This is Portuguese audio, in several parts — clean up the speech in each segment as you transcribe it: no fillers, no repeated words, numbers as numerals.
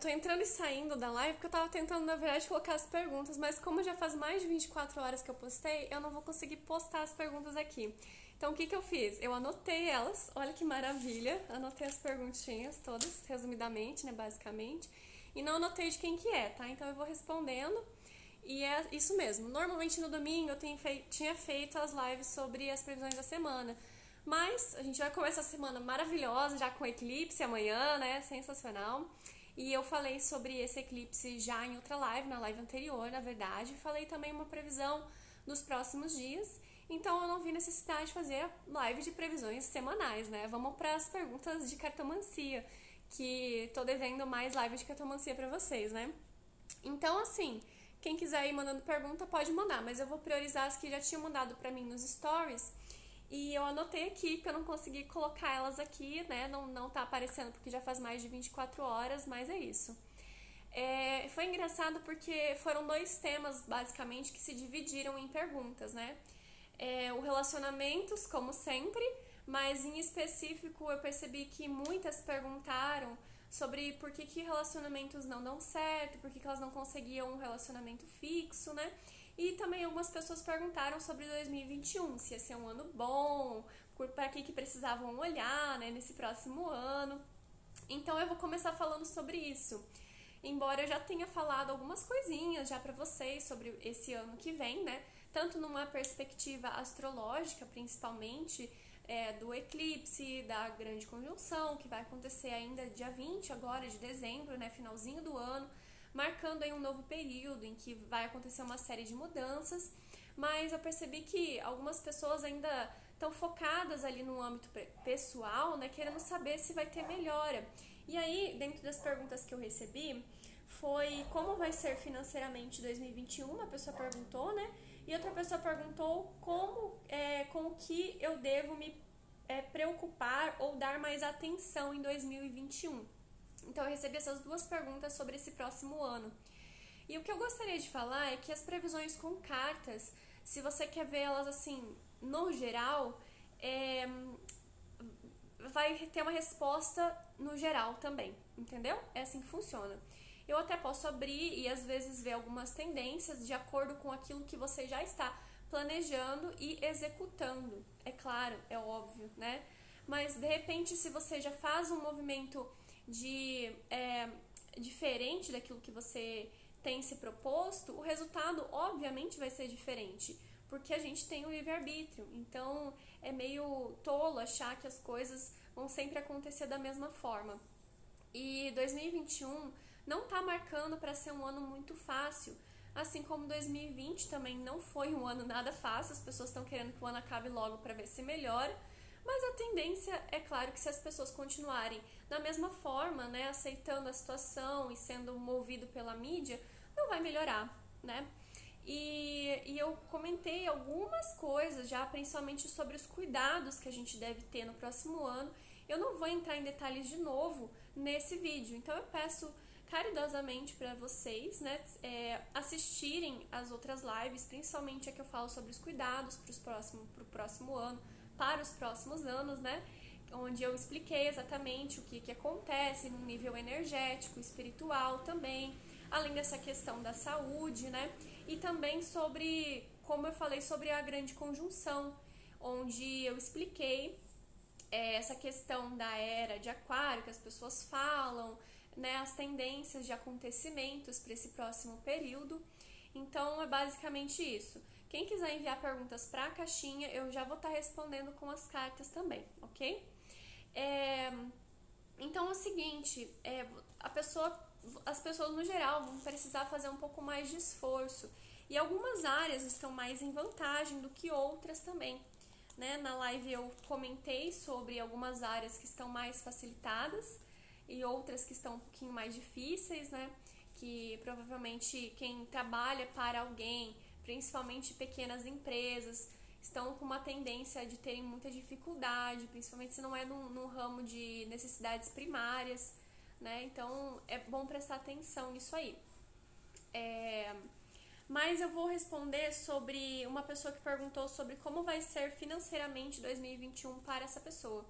Tô entrando e saindo da live porque eu tava tentando, na verdade, colocar as perguntas, mas como já faz mais de 24 horas que eu postei, eu não vou conseguir postar as perguntas aqui. Então, o que que eu fiz? Eu anotei elas, olha que maravilha, anotei as perguntinhas todas, resumidamente, né, basicamente, e não anotei de quem que é, tá? Então, eu vou respondendo e é isso mesmo. Normalmente, no domingo, tinha feito as lives sobre as previsões da semana, mas a gente vai começar a semana maravilhosa, já com eclipse amanhã, né, sensacional. E eu falei sobre esse eclipse já em outra live, na live anterior, na verdade. Falei também uma previsão dos próximos dias. Então eu não vi necessidade de fazer live de previsões semanais, né? Vamos para as perguntas de cartomancia, que tô devendo mais live de cartomancia para vocês, né? Então, assim, quem quiser ir mandando pergunta pode mandar, mas eu vou priorizar as que já tinham mandado para mim nos stories. E eu anotei aqui que eu não consegui colocar elas aqui, né? Não tá aparecendo porque já faz mais de 24 horas, mas é isso. Foi engraçado porque foram dois temas, basicamente, que se dividiram em perguntas, né? O relacionamentos, como sempre, mas em específico eu percebi que muitas perguntaram sobre por que relacionamentos não dão certo, por que elas não conseguiam um relacionamento fixo, né? E também algumas pessoas perguntaram sobre 2021, se ia ser um ano bom, para que precisavam olhar, né, nesse próximo ano. Então eu vou começar falando sobre isso. Embora eu já tenha falado algumas coisinhas já para vocês sobre esse ano que vem, né? Tanto numa perspectiva astrológica, principalmente, do eclipse, da grande conjunção, que vai acontecer ainda dia 20 agora de dezembro, né? Finalzinho do ano, marcando aí um novo período em que vai acontecer uma série de mudanças. Mas eu percebi que algumas pessoas ainda estão focadas ali no âmbito pessoal, né? Querendo saber se vai ter melhora. E aí, dentro das perguntas que eu recebi, foi como vai ser financeiramente 2021, uma pessoa perguntou, né? E outra pessoa perguntou com o que eu devo me preocupar ou dar mais atenção em 2021. Então eu recebi essas duas perguntas sobre esse próximo ano. E o que eu gostaria de falar é que as previsões com cartas, se você quer ver elas assim, no geral, vai ter uma resposta no geral também, entendeu? É assim que funciona. Eu até posso abrir e às vezes ver algumas tendências de acordo com aquilo que você já está planejando e executando. É claro, é óbvio, né? Mas de repente, se você já faz um movimento diferente daquilo que você tem se proposto, o resultado obviamente vai ser diferente, porque a gente tem o livre-arbítrio. Então é meio tolo achar que as coisas vão sempre acontecer da mesma forma. E 2021 não está marcando para ser um ano muito fácil, assim como 2020 também não foi um ano nada fácil. As pessoas estão querendo que o ano acabe logo para ver se melhora, mas a tendência é claro que se as pessoas continuarem da mesma forma, né, aceitando a situação e sendo movido pela mídia, não vai melhorar, né? E eu comentei algumas coisas já, principalmente sobre os cuidados que a gente deve ter no próximo ano. Eu não vou entrar em detalhes de novo nesse vídeo, então eu peço caridosamente para vocês, né, assistirem as outras lives, principalmente a que eu falo sobre os cuidados para o próximo ano, para os próximos anos, né, onde eu expliquei exatamente o que acontece no nível energético, espiritual também, além dessa questão da saúde, né, e também sobre, como eu falei, sobre a grande conjunção, onde eu expliquei essa questão da era de aquário que as pessoas falam, né, as tendências de acontecimentos para esse próximo período. Então é basicamente isso. Quem quiser enviar perguntas para a caixinha, eu já vou estar respondendo com as cartas também, ok? Então é o seguinte, as pessoas no geral vão precisar fazer um pouco mais de esforço e algumas áreas estão mais em vantagem do que outras também. Né? Na live eu comentei sobre algumas áreas que estão mais facilitadas e outras que estão um pouquinho mais difíceis, né? Que provavelmente quem trabalha para alguém, principalmente pequenas empresas, estão com uma tendência de terem muita dificuldade, principalmente se não é num ramo de necessidades primárias, né? Então é bom prestar atenção nisso aí. Mas eu vou responder sobre uma pessoa que perguntou sobre como vai ser financeiramente 2021 para essa pessoa.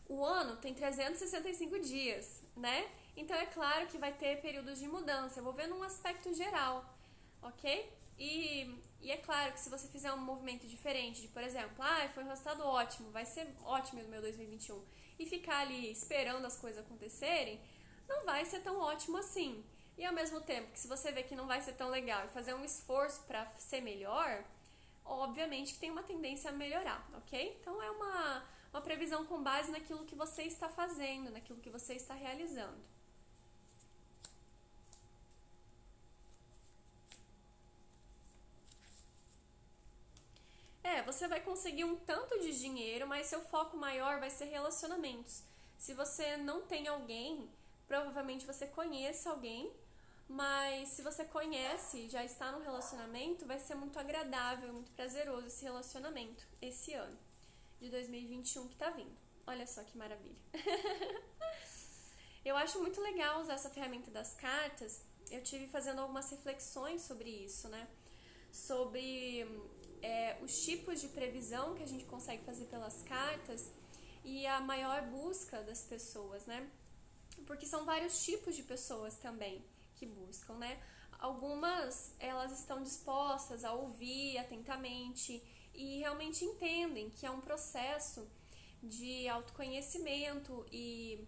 O ano tem 365 dias, né? Então é claro que vai ter períodos de mudança. Eu vou ver num aspecto geral, ok? E é claro que se você fizer um movimento diferente, de por exemplo, foi um resultado ótimo, vai ser ótimo no meu 2021, e ficar ali esperando as coisas acontecerem, não vai ser tão ótimo assim. E ao mesmo tempo que se você vê que não vai ser tão legal e fazer um esforço para ser melhor, obviamente que tem uma tendência a melhorar, ok? Então é uma previsão com base naquilo que você está fazendo, naquilo que você está realizando. Você vai conseguir um tanto de dinheiro, mas seu foco maior vai ser relacionamentos. Se você não tem alguém, provavelmente você conheça alguém, mas se você conhece, já está no relacionamento, vai ser muito agradável, muito prazeroso esse relacionamento esse ano de 2021 que tá vindo. Olha só que maravilha. Eu acho muito legal usar essa ferramenta das cartas. Eu tive fazendo algumas reflexões sobre isso, né? Sobre os tipos de previsão que a gente consegue fazer pelas cartas e a maior busca das pessoas, né? Porque são vários tipos de pessoas também que buscam, né? Algumas, elas estão dispostas a ouvir atentamente e realmente entendem que é um processo de autoconhecimento e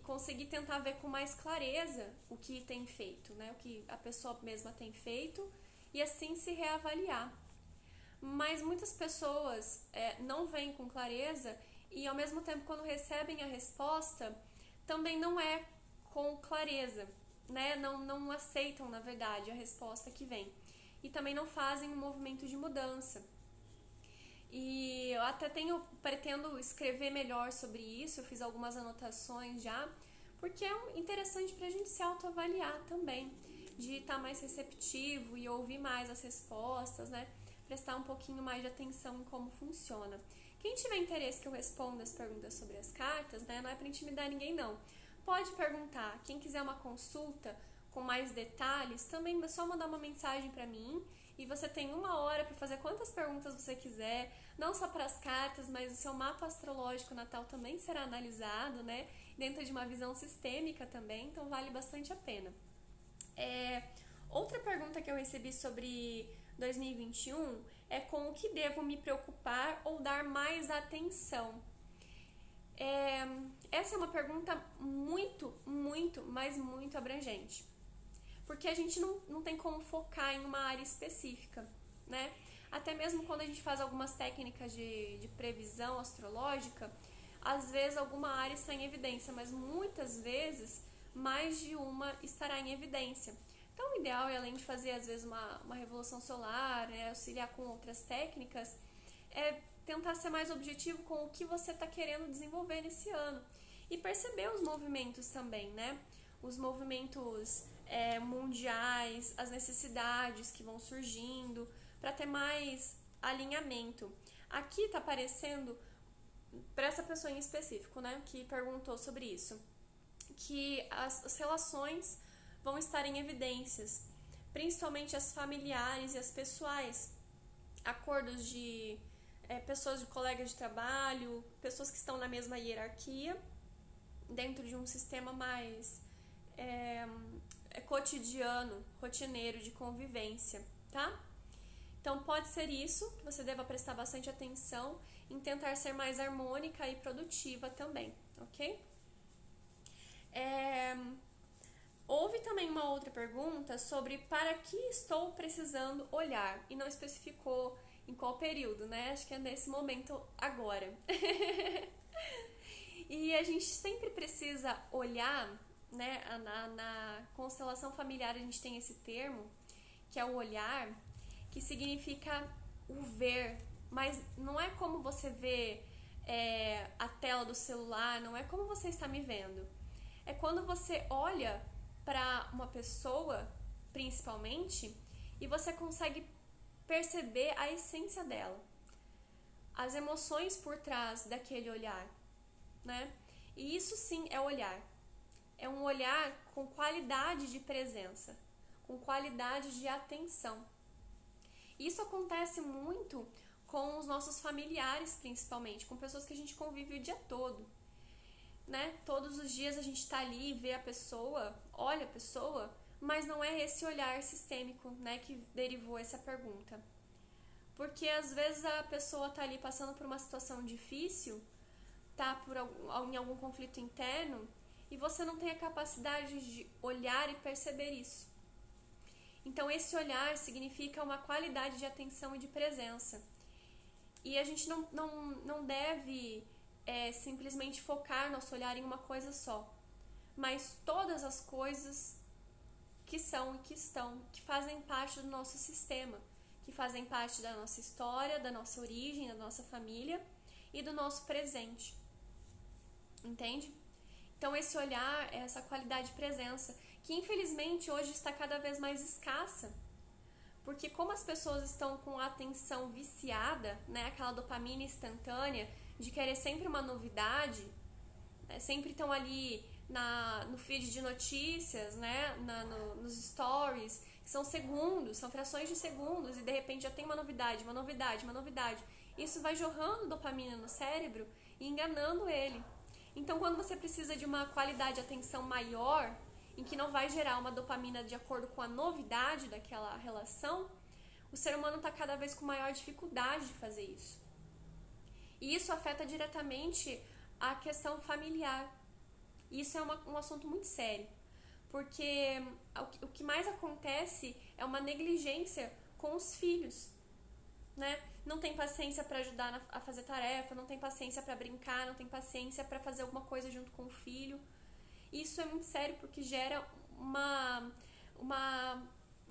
conseguir tentar ver com mais clareza o que tem feito, né? O que a pessoa mesma tem feito e assim se reavaliar. Mas muitas pessoas não veem com clareza e ao mesmo tempo quando recebem a resposta também não é com clareza, né? Não aceitam na verdade a resposta que vem e também não fazem um movimento de mudança. E eu até pretendo escrever melhor sobre isso, eu fiz algumas anotações já, porque é interessante pra gente se autoavaliar também, de estar mais receptivo e ouvir mais as respostas, né? Prestar um pouquinho mais de atenção em como funciona. Quem tiver interesse que eu responda as perguntas sobre as cartas, né? Não é pra intimidar ninguém não. Pode perguntar. Quem quiser uma consulta com mais detalhes, também é só mandar uma mensagem pra mim e você tem 1 hora para fazer quantas perguntas você quiser, não só para as cartas, mas o seu mapa astrológico natal também será analisado, né? Dentro de uma visão sistêmica também, então vale bastante a pena. Outra pergunta que eu recebi sobre 2021 é com o que devo me preocupar ou dar mais atenção. Essa é uma pergunta muito, muito, mas muito abrangente. Porque a gente não tem como focar em uma área específica, né? Até mesmo quando a gente faz algumas técnicas de previsão astrológica, às vezes alguma área está em evidência, mas muitas vezes mais de uma estará em evidência. Então, o ideal é, além de fazer às vezes uma revolução solar, né, auxiliar com outras técnicas, é tentar ser mais objetivo com o que você está querendo desenvolver nesse ano. E perceber os movimentos também, né? Os movimentos mundiais, as necessidades que vão surgindo, para ter mais alinhamento. Aqui está aparecendo, para essa pessoa em específico, né, que perguntou sobre isso, que as relações vão estar em evidências, principalmente as familiares e as pessoais, acordos de pessoas de colegas de trabalho, pessoas que estão na mesma hierarquia, dentro de um sistema mais cotidiano, rotineiro de convivência, tá? Então pode ser isso, que você deva prestar bastante atenção em tentar ser mais harmônica e produtiva também, ok? Houve também uma outra pergunta sobre para que estou precisando olhar, e não especificou em qual período, né? Acho que é nesse momento agora. E a gente sempre precisa olhar, né? Na constelação familiar a gente tem esse termo, que é o olhar, que significa o ver, mas não é como você vê a tela do celular, não é como você está me vendo. É quando você olha para uma pessoa, principalmente, e você consegue perceber a essência dela, as emoções por trás daquele olhar, né? E isso sim é olhar. É um olhar com qualidade de presença, com qualidade de atenção. Isso acontece muito com os nossos familiares, principalmente, com pessoas que a gente convive o dia todo. né? Todos os dias a gente tá ali e vê a pessoa, olha a pessoa, mas não é esse olhar sistêmico, né, que derivou essa pergunta. Porque às vezes a pessoa tá ali passando por uma situação difícil, tá em algum conflito interno, e você não tem a capacidade de olhar e perceber isso. Então esse olhar significa uma qualidade de atenção e de presença. E a gente não deve simplesmente focar nosso olhar em uma coisa só, mas todas as coisas que são e que estão, que fazem parte do nosso sistema, que fazem parte da nossa história, da nossa origem, da nossa família e do nosso presente. Entende? Então esse olhar é essa qualidade de presença, que infelizmente hoje está cada vez mais escassa. Porque como as pessoas estão com a atenção viciada, né, aquela dopamina instantânea de querer sempre uma novidade, né, sempre estão ali no feed de notícias, né, nos stories, que são segundos, são frações de segundos, e de repente já tem uma novidade, uma novidade, uma novidade. Isso vai jorrando dopamina no cérebro e enganando ele. Então quando você precisa de uma qualidade de atenção maior, em que não vai gerar uma dopamina de acordo com a novidade daquela relação, o ser humano está cada vez com maior dificuldade de fazer isso. E isso afeta diretamente a questão familiar. Isso é um assunto muito sério, porque o que mais acontece é uma negligência com os filhos, né? Não tem paciência para ajudar a fazer tarefa, não tem paciência para brincar, não tem paciência para fazer alguma coisa junto com o filho. Isso é muito sério porque gera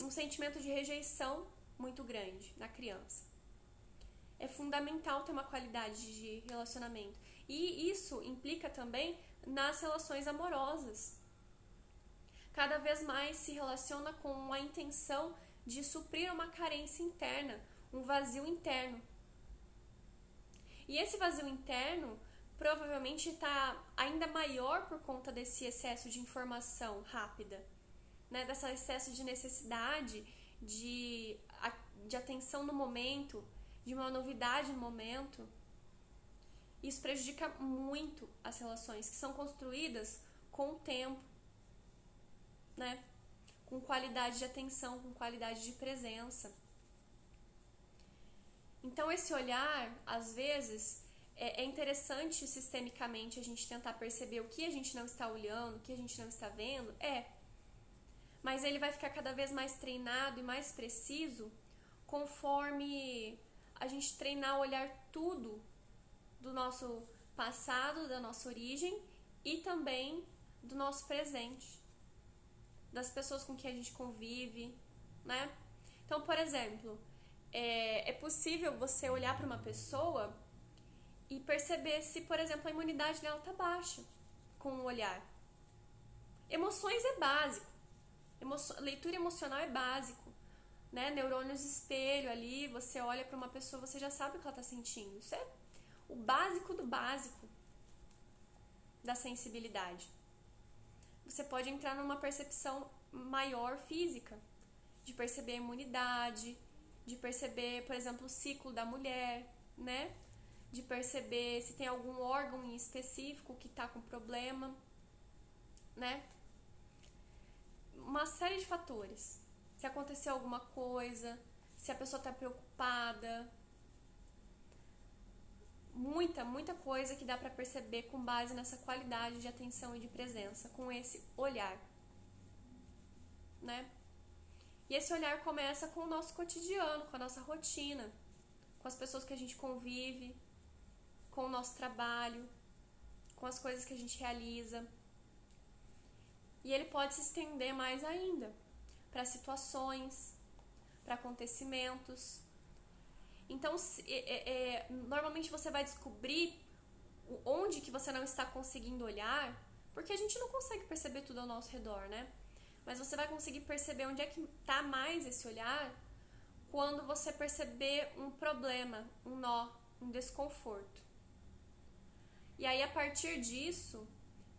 um sentimento de rejeição muito grande na criança. É fundamental ter uma qualidade de relacionamento. E isso implica também nas relações amorosas. Cada vez mais se relaciona com a intenção de suprir uma carência interna, um vazio interno. E esse vazio interno provavelmente está ainda maior por conta desse excesso de informação rápida, né? Desse excesso de necessidade de atenção no momento, de uma novidade no momento. Isso prejudica muito as relações que são construídas com o tempo, né? Com qualidade de atenção, com qualidade de presença. Então esse olhar, às vezes, é interessante sistemicamente a gente tentar perceber o que a gente não está olhando, o que a gente não está vendo, mas ele vai ficar cada vez mais treinado e mais preciso conforme a gente treinar a olhar tudo do nosso passado, da nossa origem e também do nosso presente, das pessoas com quem a gente convive, né? Então, por exemplo, é possível você olhar para uma pessoa e perceber se, por exemplo, a imunidade dela está baixa com o olhar. Emoções é básico, leitura emocional é básico, né? Neurônios espelho ali, você olha para uma pessoa, você já sabe o que ela está sentindo. Isso é o básico do básico da sensibilidade. Você pode entrar numa percepção maior física, de perceber a imunidade, de perceber, por exemplo, o ciclo da mulher, né? De perceber se tem algum órgão em específico que está com problema, né? Uma série de fatores. Se aconteceu alguma coisa, se a pessoa está preocupada. Muita coisa que dá para perceber com base nessa qualidade de atenção e de presença, com esse olhar, né? E esse olhar começa com o nosso cotidiano, com a nossa rotina, com as pessoas que a gente convive, com o nosso trabalho, com as coisas que a gente realiza. E ele pode se estender mais ainda para situações, para acontecimentos. Então, normalmente você vai descobrir onde que você não está conseguindo olhar, porque a gente não consegue perceber tudo ao nosso redor, né? Mas você vai conseguir perceber onde é que está mais esse olhar quando você perceber um problema, um nó, um desconforto. E aí, a partir disso,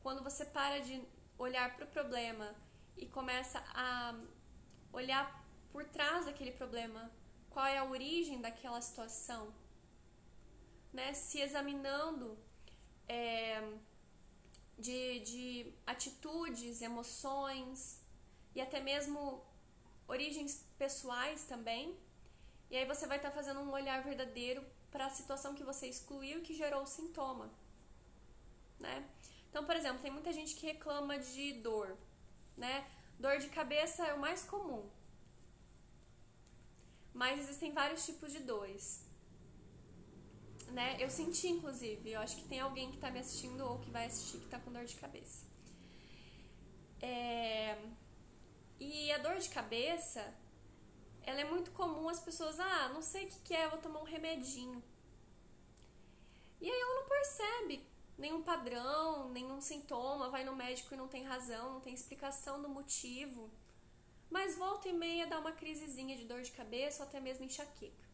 quando você para de olhar para o problema e começa a olhar por trás daquele problema, qual é a origem daquela situação, né? Se examinando de atitudes, emoções e até mesmo origens pessoais também. E aí você vai estar fazendo um olhar verdadeiro para a situação que você excluiu e que gerou o sintoma, né? Então, por exemplo, tem muita gente que reclama de dor, né? Dor de cabeça é o mais comum, mas existem vários tipos de dores, né? Eu senti, inclusive, eu acho que tem alguém que tá me assistindo ou que vai assistir que tá com dor de cabeça. E a dor de cabeça, ela é muito comum, as pessoas, não sei o que é, vou tomar um remedinho. E aí ela não percebe nenhum padrão, nenhum sintoma, vai no médico e não tem razão, não tem explicação do motivo. Mas volta e meia dá uma crisezinha de dor de cabeça ou até mesmo enxaqueca,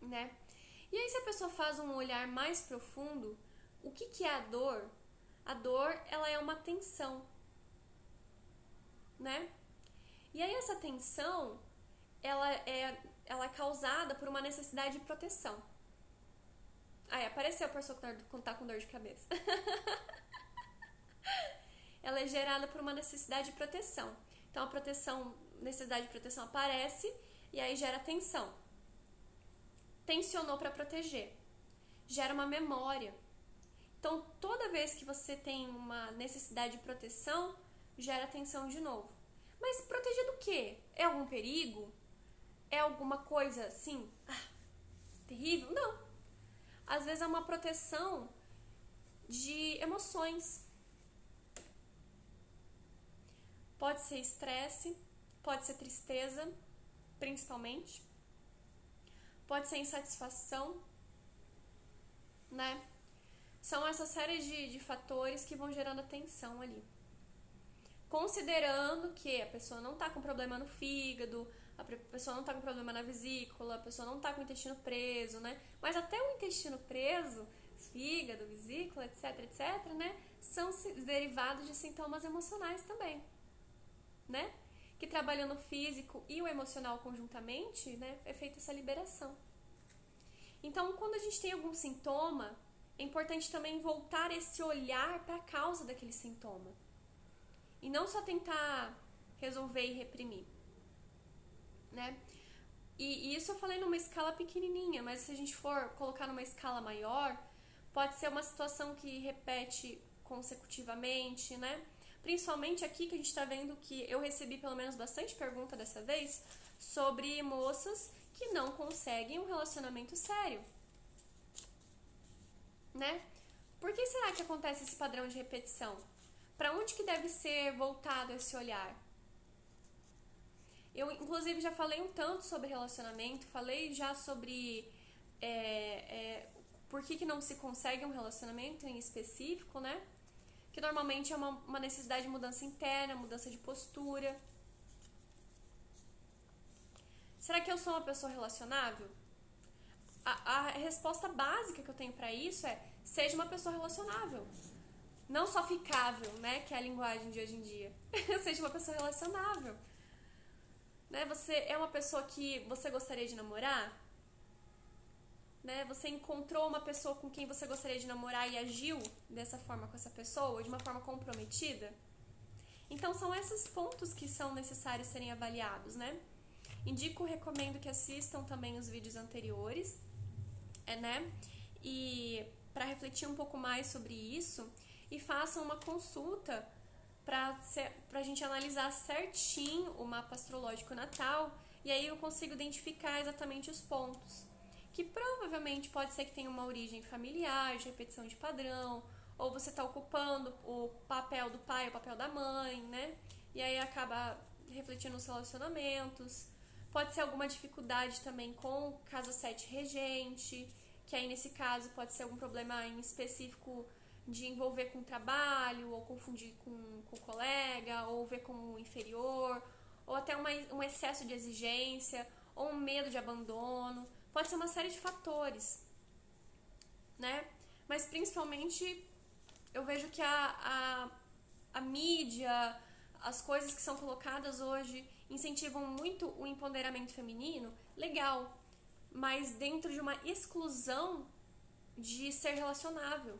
né? E aí se a pessoa faz um olhar mais profundo, o que é a dor? A dor, ela é uma tensão, né? E aí essa tensão, ela é causada por uma necessidade de proteção. Aí apareceu a pessoa que tá com dor de cabeça. Ela é gerada por uma necessidade de proteção. Então a necessidade de proteção aparece e aí gera tensão. Tensionou para proteger. Gera uma memória. Então toda vez que você tem uma necessidade de proteção, gera tensão de novo. Mas proteger do quê? É algum perigo? É alguma coisa assim, terrível? Não. Às vezes é uma proteção de emoções. Pode ser estresse, pode ser tristeza, principalmente. Pode ser insatisfação, né? São essa série de fatores que vão gerando a tensão ali. Considerando que a pessoa não tá com problema no fígado, a pessoa não tá com problema na vesícula, a pessoa não tá com o intestino preso, né? Mas até o intestino preso, fígado, vesícula, etc, né? São derivados de sintomas emocionais também, né? Que trabalhando o físico e o emocional conjuntamente, né? É feita essa liberação. Então, quando a gente tem algum sintoma, é importante também voltar esse olhar para a causa daquele sintoma. E não só tentar resolver e reprimir, né? E isso eu falei numa escala pequenininha, mas se a gente for colocar numa escala maior, pode ser uma situação que repete consecutivamente, né? Principalmente aqui que a gente está vendo que eu recebi pelo menos bastante pergunta dessa vez sobre moças que não conseguem um relacionamento sério, né? Por que será que acontece esse padrão de repetição? Para onde que deve ser voltado esse olhar? Eu, inclusive, já falei um tanto sobre relacionamento, falei já sobre por que não se consegue um relacionamento em específico, né? Que normalmente é uma necessidade de mudança interna, mudança de postura. Será que eu sou uma pessoa relacionável? A resposta básica que eu tenho pra isso é: seja uma pessoa relacionável. Não só ficável, né? Que é a linguagem de hoje em dia. Seja uma pessoa relacionável. Né? Você é uma pessoa que você gostaria de namorar? Né? Você encontrou uma pessoa com quem você gostaria de namorar e agiu dessa forma com essa pessoa, de uma forma comprometida? Então são esses pontos que são necessários serem avaliados, né? Indico, recomendo que assistam também os vídeos anteriores, né? E para refletir um pouco mais sobre isso e façam uma consulta para a gente analisar certinho o mapa astrológico natal, e aí eu consigo identificar exatamente os pontos. Que provavelmente pode ser que tenha uma origem familiar, de repetição de padrão, ou você está ocupando o papel do pai, o papel da mãe, né? E aí acaba refletindo nos relacionamentos. Pode ser alguma dificuldade também com casa 7 regente, que aí nesse caso pode ser algum problema em específico de envolver com o trabalho, ou confundir com o colega, ou ver como inferior, ou até um excesso de exigência, ou um medo de abandono. Pode ser uma série de fatores, né? Mas principalmente eu vejo que a mídia, as coisas que são colocadas hoje incentivam muito o empoderamento feminino, legal, mas dentro de uma exclusão de ser relacionável.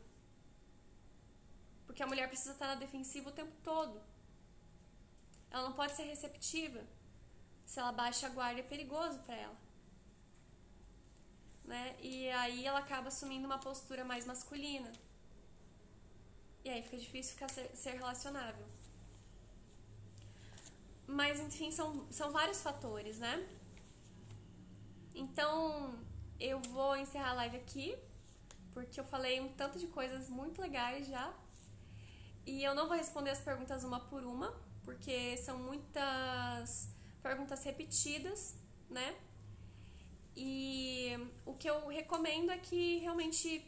Porque a mulher precisa estar na defensiva o tempo todo. Ela não pode ser receptiva. Se ela baixa a guarda, é perigoso para ela. Né? E aí ela acaba assumindo uma postura mais masculina. E aí fica difícil ser relacionável. Mas, enfim, são vários fatores, né? Então, eu vou encerrar a live aqui, porque eu falei um tanto de coisas muito legais já. E eu não vou responder as perguntas uma por uma, porque são muitas perguntas repetidas, né? E o que eu recomendo é que realmente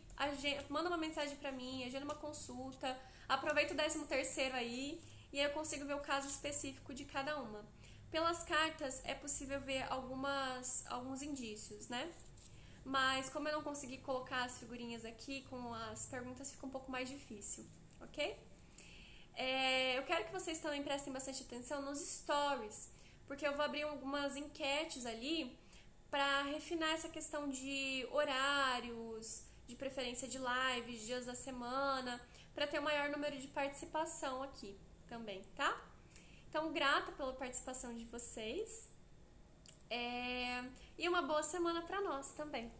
manda uma mensagem pra mim, agenda uma consulta, aproveita o 13º aí e aí eu consigo ver o caso específico de cada uma. Pelas cartas é possível ver alguns indícios, né? Mas como eu não consegui colocar as figurinhas aqui com as perguntas, fica um pouco mais difícil, ok? Eu quero que vocês também prestem bastante atenção nos stories, porque eu vou abrir algumas enquetes ali para refinar essa questão de horários, de preferência de lives, dias da semana, para ter um maior número de participação aqui também, tá? Então, grata pela participação de vocês e uma boa semana para nós também.